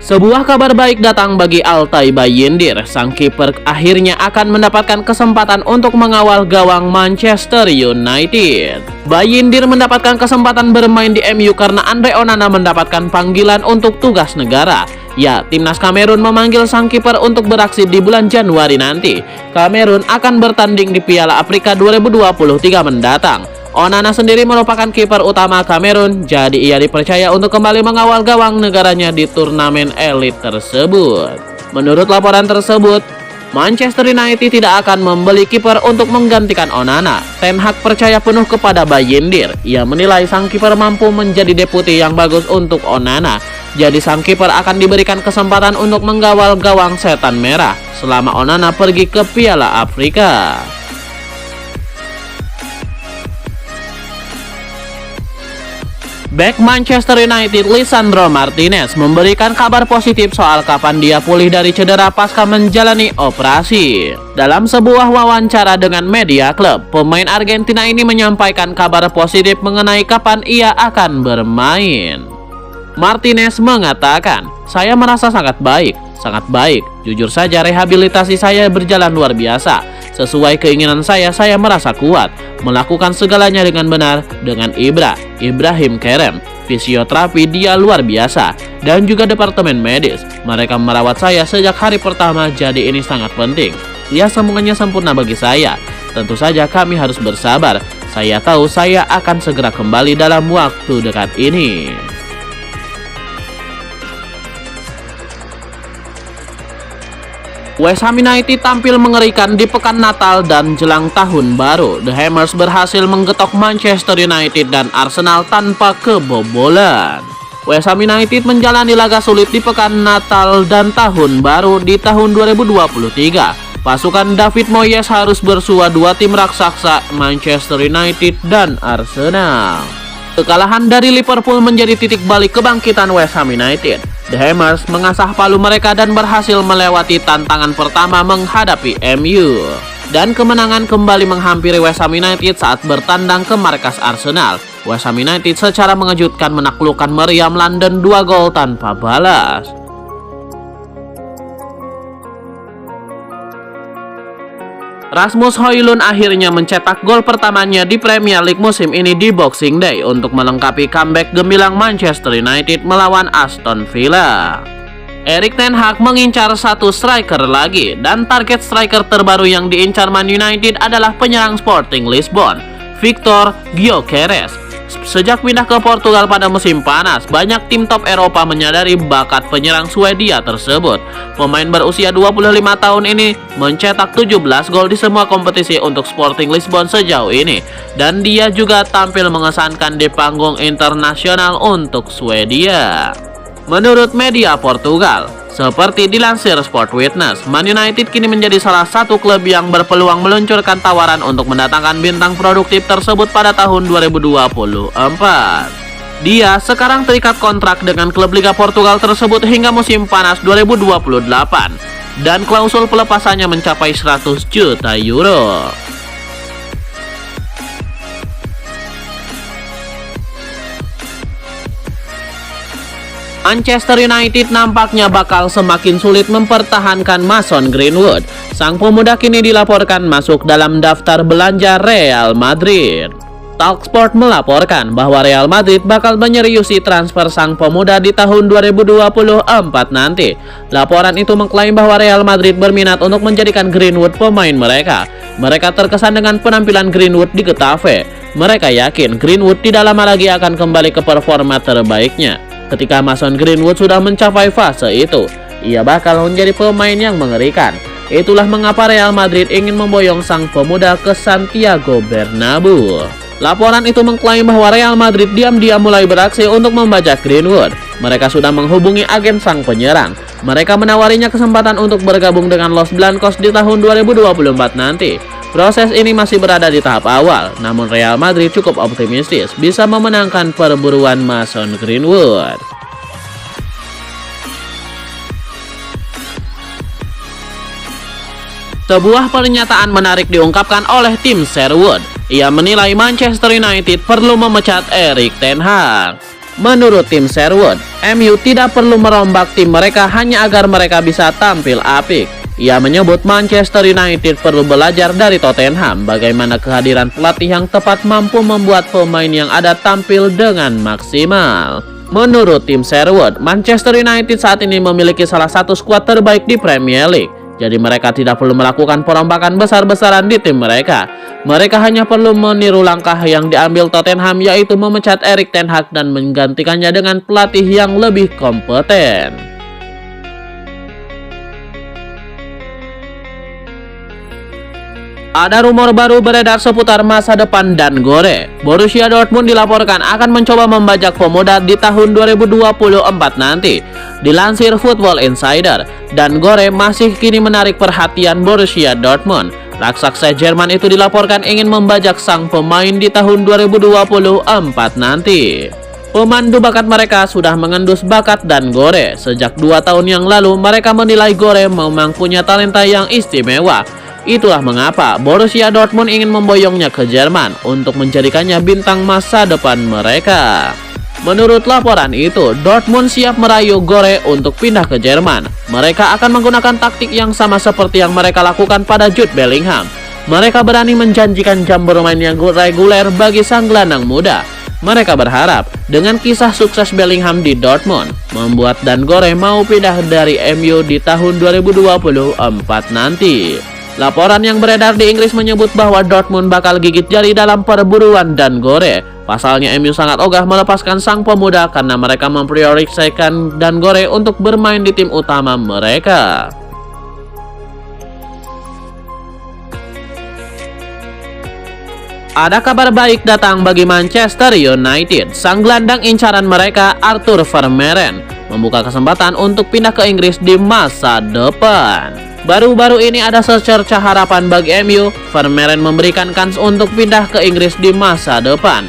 Sebuah kabar baik datang bagi Altay Bayindir. Sang kiper akhirnya akan mendapatkan kesempatan untuk mengawal gawang Manchester United. Bayindir mendapatkan kesempatan bermain di MU karena Andre Onana mendapatkan panggilan untuk tugas negara. Ya, timnas Kamerun memanggil sang kiper untuk beraksi di bulan Januari nanti. Kamerun akan bertanding di Piala Afrika 2023 mendatang. Onana sendiri merupakan kiper utama Kamerun, jadi ia dipercaya untuk kembali mengawal gawang negaranya di turnamen elit tersebut. Menurut laporan tersebut, Manchester United tidak akan membeli kiper untuk menggantikan Onana. Ten Hag percaya penuh kepada Bayindir. Ia menilai sang kiper mampu menjadi deputi yang bagus untuk Onana. Jadi sang kiper akan diberikan kesempatan untuk mengawal gawang setan merah selama Onana pergi ke Piala Afrika. Bek Manchester United Lisandro Martinez memberikan kabar positif soal kapan dia pulih dari cedera pasca menjalani operasi. Dalam sebuah wawancara dengan media klub, pemain Argentina ini menyampaikan kabar positif mengenai kapan ia akan bermain. Martinez mengatakan, "Saya merasa sangat baik. Jujur saja rehabilitasi saya berjalan luar biasa. Sesuai keinginan saya merasa kuat. Melakukan segalanya dengan benar dengan Ibrahim Kerem. Fisioterapi dia luar biasa. Dan juga departemen medis. Mereka merawat saya sejak hari pertama, jadi ini sangat penting. Ya, semuanya sempurna bagi saya. Tentu saja kami harus bersabar. Saya tahu saya akan segera kembali dalam waktu dekat ini." West Ham United tampil mengerikan di pekan Natal dan jelang tahun baru. The Hammers berhasil menggetok Manchester United dan Arsenal tanpa kebobolan. West Ham United menjalani laga sulit di pekan Natal dan tahun baru di tahun 2023. Pasukan David Moyes harus bersua dua tim raksasa Manchester United dan Arsenal. Kekalahan dari Liverpool menjadi titik balik kebangkitan West Ham United. The Hammers mengasah palu mereka dan berhasil melewati tantangan pertama menghadapi MU. Dan kemenangan kembali menghampiri West Ham United saat bertandang ke markas Arsenal. West Ham United secara mengejutkan menaklukkan meriam London 2 gol tanpa balas. Rasmus Højlund akhirnya mencetak gol pertamanya di Premier League musim ini di Boxing Day untuk melengkapi comeback gemilang Manchester United melawan Aston Villa. Erik ten Hag mengincar satu striker lagi, dan target striker terbaru yang diincar Man United adalah penyerang Sporting Lisbon, Victor Gyökeres. Sejak pindah ke Portugal pada musim panas, banyak tim top Eropa menyadari bakat penyerang Swedia tersebut. Pemain berusia 25 tahun ini mencetak 17 gol di semua kompetisi untuk Sporting Lisbon sejauh ini. Dan dia juga tampil mengesankan di panggung internasional untuk Swedia. Menurut media Portugal, seperti dilansir Sport Witness, Man United kini menjadi salah satu klub yang berpeluang meluncurkan tawaran untuk mendatangkan bintang produktif tersebut pada tahun 2024. Dia sekarang terikat kontrak dengan klub Liga Portugal tersebut hingga musim panas 2028 dan klausul pelepasannya mencapai 100 juta euro. Manchester United nampaknya bakal semakin sulit mempertahankan Mason Greenwood. Sang pemuda kini dilaporkan masuk dalam daftar belanja Real Madrid. Talksport melaporkan bahwa Real Madrid bakal menyeriusi transfer sang pemuda di tahun 2024 nanti. Laporan itu mengklaim bahwa Real Madrid berminat untuk menjadikan Greenwood pemain mereka. Mereka terkesan dengan penampilan Greenwood di Getafe. Mereka yakin Greenwood tidak lama lagi akan kembali ke performa terbaiknya. Ketika Mason Greenwood sudah mencapai fase itu, ia bakal menjadi pemain yang mengerikan. Itulah mengapa Real Madrid ingin memboyong sang pemuda ke Santiago Bernabeu. Laporan itu mengklaim bahwa Real Madrid diam-diam mulai beraksi untuk membajak Greenwood. Mereka sudah menghubungi agen sang penyerang. Mereka menawarinya kesempatan untuk bergabung dengan Los Blancos di tahun 2024 nanti. Proses ini masih berada di tahap awal, namun Real Madrid cukup optimistis bisa memenangkan perburuan Mason Greenwood. Sebuah pernyataan menarik diungkapkan oleh tim Sherwood. Ia menilai Manchester United perlu memecat Erik ten Hag. Menurut tim Sherwood, MU tidak perlu merombak tim mereka hanya agar mereka bisa tampil apik. Ia menyebut Manchester United perlu belajar dari Tottenham bagaimana kehadiran pelatih yang tepat mampu membuat pemain yang ada tampil dengan maksimal. Menurut tim Sherwood, Manchester United saat ini memiliki salah satu skuad terbaik di Premier League. Jadi mereka tidak perlu melakukan perombakan besar-besaran di tim mereka. Mereka hanya perlu meniru langkah yang diambil Tottenham, yaitu memecat Erik ten Hag dan menggantikannya dengan pelatih yang lebih kompeten. Ada rumor baru beredar seputar masa depan Dan Gore. Borussia Dortmund dilaporkan akan mencoba membajak pemuda di tahun 2024 nanti. Dilansir Football Insider, Dan Gore masih kini menarik perhatian Borussia Dortmund. Raksasa Jerman itu dilaporkan ingin membajak sang pemain di tahun 2024 nanti. Pemandu bakat mereka sudah mengendus bakat Dan Gore. Sejak 2 tahun yang lalu, mereka menilai Gore memang punya talenta yang istimewa. Itulah mengapa Borussia Dortmund ingin memboyongnya ke Jerman untuk menjadikannya bintang masa depan mereka. Menurut laporan itu, Dortmund siap merayu Gore untuk pindah ke Jerman. Mereka akan menggunakan taktik yang sama seperti yang mereka lakukan pada Jude Bellingham. Mereka berani menjanjikan jam bermain yang reguler bagi sang gelandang muda. Mereka berharap dengan kisah sukses Bellingham di Dortmund membuat Dan Gore mau pindah dari MU di tahun 2024 nanti. Laporan yang beredar di Inggris menyebut bahwa Dortmund bakal gigit jari dalam perburuan Dan Gore. Pasalnya MU sangat ogah melepaskan sang pemuda karena mereka memprioritaskan Dan Gore untuk bermain di tim utama mereka. Ada kabar baik datang bagi Manchester United. Sang gelandang incaran mereka, Arthur Vermeeren, membuka kesempatan untuk pindah ke Inggris di masa depan. Baru-baru ini ada secerca harapan bagi MU. Vermeeren memberikan kans untuk pindah ke Inggris di masa depan.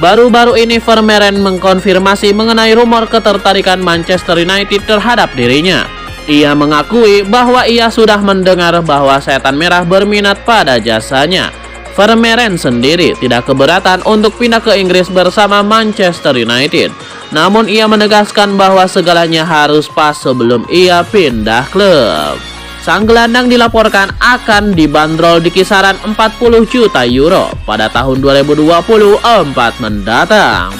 Baru-baru ini Vermeeren mengkonfirmasi mengenai rumor ketertarikan Manchester United terhadap dirinya. Ia mengakui bahwa ia sudah mendengar bahwa Setan Merah berminat pada jasanya. Vermeeren sendiri tidak keberatan untuk pindah ke Inggris bersama Manchester United. Namun ia menegaskan bahwa segalanya harus pas sebelum ia pindah klub. Sang gelandang dilaporkan akan dibanderol di kisaran 40 juta euro pada tahun 2024 mendatang.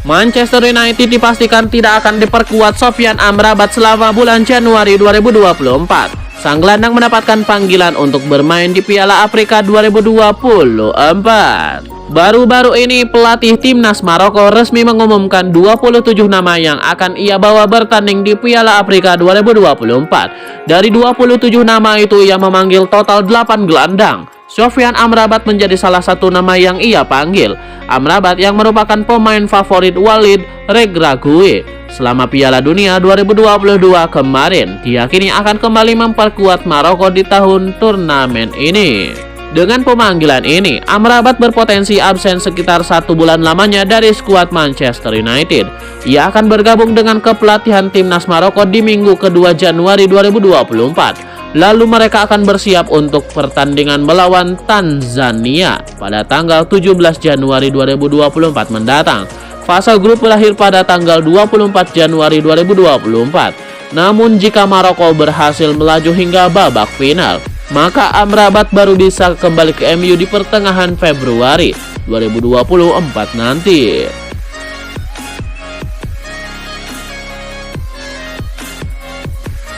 Manchester United dipastikan tidak akan diperkuat Sofyan Amrabat selama bulan Januari 2024. Sang gelandang mendapatkan panggilan untuk bermain di Piala Afrika 2024. Baru-baru ini pelatih timnas Maroko resmi mengumumkan 27 nama yang akan ia bawa bertanding di Piala Afrika 2024. Dari 27 nama itu ia memanggil total 8 gelandang. Sofyan Amrabat menjadi salah satu nama yang ia panggil. Amrabat yang merupakan pemain favorit Walid Regragui selama Piala Dunia 2022 kemarin, diyakini akan kembali memperkuat Maroko di tahun turnamen ini. Dengan pemanggilan ini, Amrabat berpotensi absen sekitar 1 bulan lamanya dari skuad Manchester United. Ia akan bergabung dengan kepelatihan timnas Maroko di minggu kedua Januari 2024. Lalu mereka akan bersiap untuk pertandingan melawan Tanzania pada tanggal 17 Januari 2024 mendatang. Fase grup berakhir pada tanggal 24 Januari 2024. Namun jika Maroko berhasil melaju hingga babak final, maka Amrabat baru bisa kembali ke MU di pertengahan Februari 2024 nanti.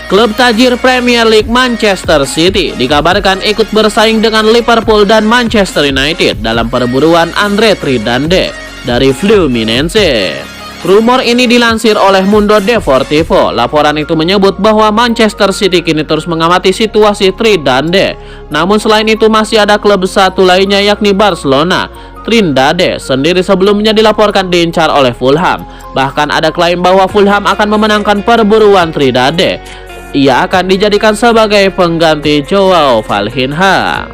Klub tajir Premier League Manchester City dikabarkan ikut bersaing dengan Liverpool dan Manchester United dalam perburuan Andre Tridande dari Fluminense. Rumor ini dilansir oleh Mundo Deportivo. Laporan itu menyebut bahwa Manchester City kini terus mengamati situasi Tridande. Namun selain itu masih ada klub satu lainnya yakni Barcelona. Trindade sendiri sebelumnya dilaporkan diincar oleh Fulham. Bahkan ada klaim bahwa Fulham akan memenangkan perburuan Trindade. Ia akan dijadikan sebagai pengganti Joao Valhinha.